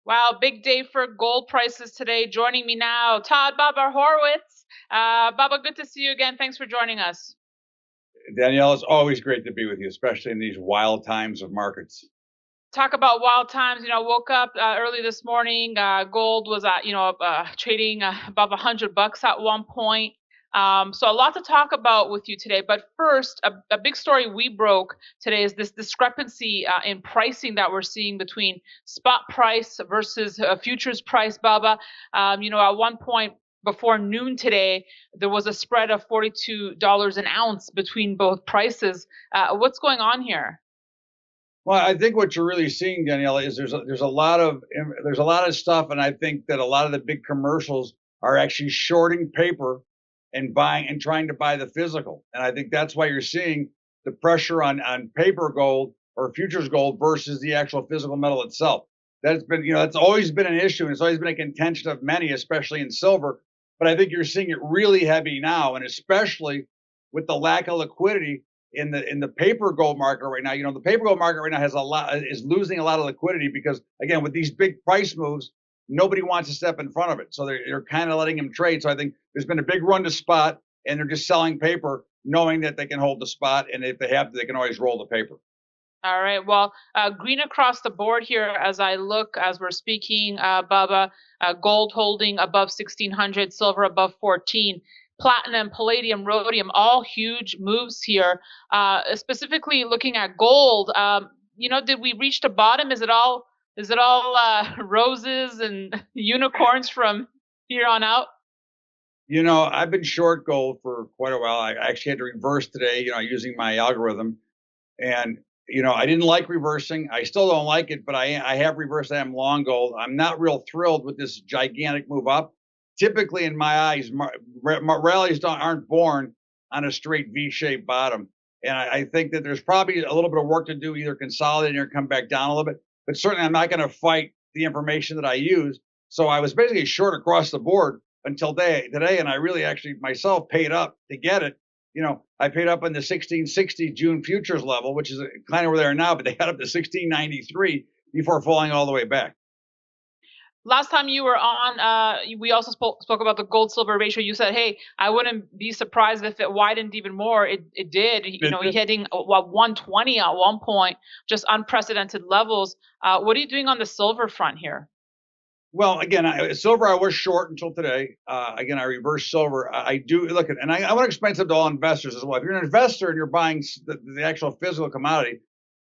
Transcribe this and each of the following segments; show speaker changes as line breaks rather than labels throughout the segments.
Wow, big day for gold prices today. Joining me now, Todd, Bubba, Horwitz. Bubba, good to see you again. Thanks for joining us.
Danielle, it's always great to be with you, especially in these wild times of markets.
Talk about wild times. Woke up early this morning. Gold was at, trading above $100 at one point. So a lot to talk about with you today. But first, a big story we broke today is this discrepancy in pricing that we're seeing between spot price versus futures price, Bubba. At one point before noon today, there was a spread of $42 an ounce between both prices. What's going on here?
Well, I think what you're really seeing, Danielle, is there's a lot of stuff, and I think that a lot of the big commercials are actually shorting paper and buying and trying to buy the physical, and I think that's why you're seeing the pressure on paper gold or futures gold versus the actual physical metal itself. That's been, it's always been an issue, and it's always been a contention of many, especially in silver. But I think you're seeing it really heavy now, and especially with the lack of liquidity in the paper gold market right now. The paper gold market right now is losing a lot of liquidity because, again, with these big price moves, nobody wants to step in front of it. So they're kind of letting them trade. So I think there's been a big run to spot, and they're just selling paper, knowing that they can hold the spot, and if they have to, they can always roll the paper.
All right. Well, green across the board here as we're speaking, Bubba. Gold holding above 1600, silver above 14, platinum, palladium, rhodium, all huge moves here. Specifically looking at gold, did we reach the bottom? Is it all roses and unicorns from here on out?
I've been short gold for quite a while. I actually had to reverse today, using my algorithm. And I didn't like reversing. I still don't like it, but I have reversed. I am long gold. I'm not real thrilled with this gigantic move up. Typically, in my eyes, rallies aren't born on a straight V-shaped bottom. And I think that there's probably a little bit of work to do, either consolidating or come back down a little bit. But certainly, I'm not going to fight the information that I use. So I was basically short across the board until today, and I really actually myself paid up to get it. I paid up in the 1660 June futures level, which is kind of where they are now, but they got up to 1693 before falling all the way back.
Last time you were on, we also spoke about the gold silver ratio. You said, "Hey, I wouldn't be surprised if it widened even more." It did. Hitting 120 at one point, just unprecedented levels. What are you doing on the silver front here?
Well, again, silver I was short until today. Again, I reversed silver. I do look at, and I want to explain something to all investors as well. If you're an investor and you're buying the actual physical commodity,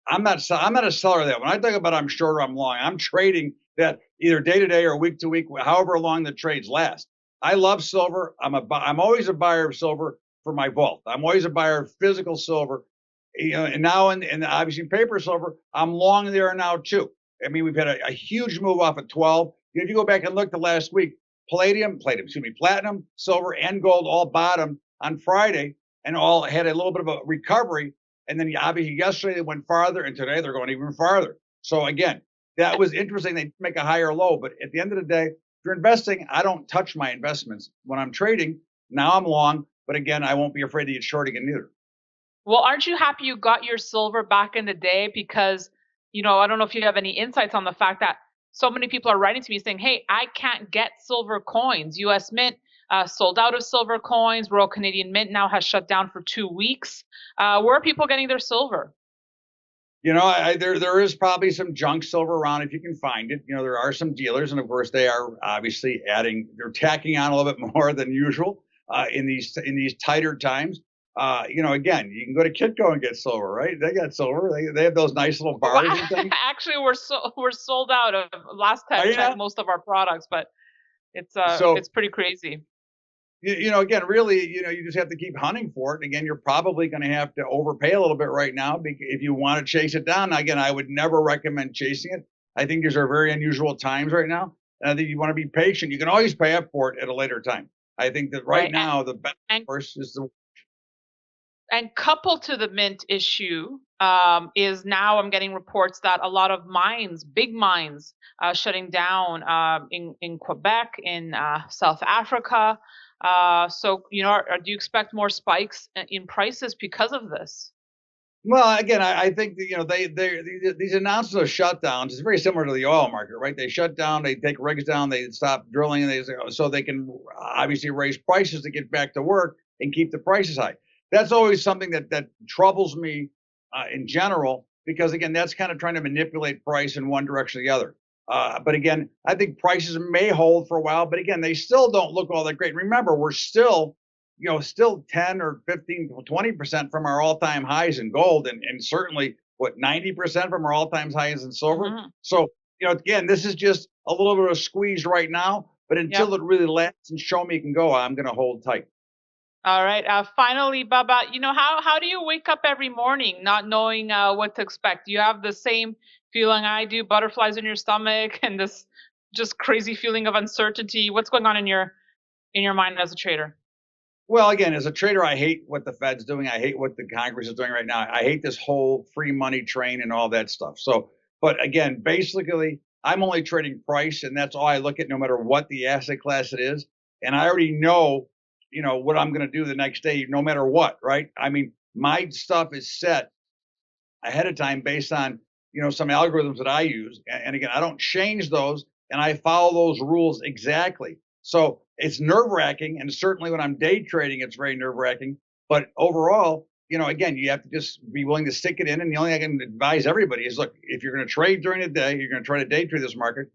I'm not a seller of that. When I talk about I'm short or I'm long, I'm trading that either day to day or week to week, however long the trades last. I love silver. I'm always a buyer of silver for my vault. I'm always a buyer of physical silver. And now and obviously paper silver, I'm long there now too. I mean, we've had a huge move off at 12. If you go back and look to last week, platinum, silver, and gold all bottomed on Friday and all had a little bit of a recovery. And then obviously yesterday they went farther, and today they're going even farther. So again, that was interesting. They make a higher low, but at the end of the day, if you're investing, I don't touch my investments. When I'm trading, now I'm long, but again, I won't be afraid to get short again either.
Well, aren't you happy you got your silver back in the day? Because, I don't know if you have any insights on the fact that so many people are writing to me saying, "Hey, I can't get silver coins. U.S. Mint sold out of silver coins. Royal Canadian Mint now has shut down for 2 weeks." Where are people getting their silver?
There is probably some junk silver around if you can find it. There are some dealers, and of course they are obviously they're tacking on a little bit more than usual in these tighter times. Again, you can go to Kitco and get silver, right? They got silver. They have those nice little bars and things.
Actually, we're sold out of last time I checked most of our products, but it's pretty crazy.
Again, really, you just have to keep hunting for it. And again, you're probably going to have to overpay a little bit right now if you want to chase it down. Now, again, I would never recommend chasing it. I think these are very unusual times right now. And I think you want to be patient. You can always pay up for it at a later time. I think that right now, the best course is the.
And coupled to the mint issue is now I'm getting reports that a lot of mines, big mines, shutting down in Quebec, in South Africa. So, do you expect more spikes in prices because of this?
Well, again, I think that, these announcements of shutdowns is very similar to the oil market, right? They shut down, they take rigs down, they stop drilling, and so they can obviously raise prices to get back to work and keep the prices high. That's always something that troubles me in general, because again, that's kind of trying to manipulate price in one direction or the other. But again, I think prices may hold for a while, but again, they still don't look all that great. Remember, we're still 10 or 15, 20% from our all-time highs in gold, and certainly what 90% from our all-time highs in silver.
Mm-hmm.
So, again, this is just a little bit of a squeeze right now, but until it really lasts and show me it can go, I'm going to hold tight.
All right. Finally, Bubba, how do you wake up every morning not knowing what to expect? Do you have the same feeling I do, butterflies in your stomach, and this just crazy feeling of uncertainty? What's going on in your mind as a trader?
Well, again, as a trader, I hate what the Fed's doing. I hate what the Congress is doing right now. I hate this whole free money train and all that stuff. So, but again, basically, I'm only trading price, and that's all I look at, no matter what the asset class it is. And I already know, what I'm going to do the next day, no matter what, right? I mean, my stuff is set ahead of time based on, some algorithms that I use. And again, I don't change those, and I follow those rules exactly. So it's nerve wracking. And certainly when I'm day trading, it's very nerve wracking. But overall, again, you have to just be willing to stick it in. And the only thing I can advise everybody is, look, if you're going to trade during the day, you're going to try to day trade this market,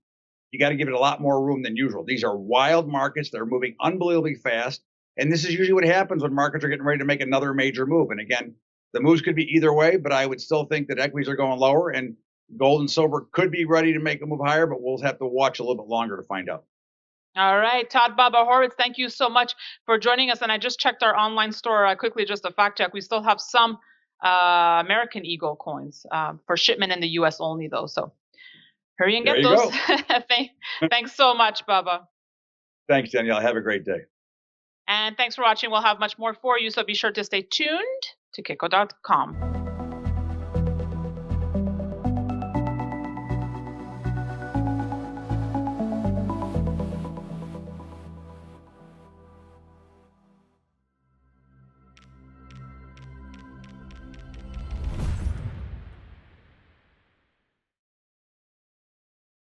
you got to give it a lot more room than usual. These are wild markets. They're moving unbelievably fast. And this is usually what happens when markets are getting ready to make another major move. And again, the moves could be either way, but I would still think that equities are going lower, and gold and silver could be ready to make a move higher, but we'll have to watch a little bit longer to find out.
All right, Todd, Bubba, Horwitz, thank you so much for joining us. And I just checked our online store quickly, just a fact check. We still have some American Eagle coins for shipment in the U.S. only, though. So hurry and
There
get
you
those.
go.
Thanks so much, Bubba.
Thanks, Danielle. Have a great day.
And thanks for watching. We'll have much more for you, so be sure to stay tuned to Kitco.com.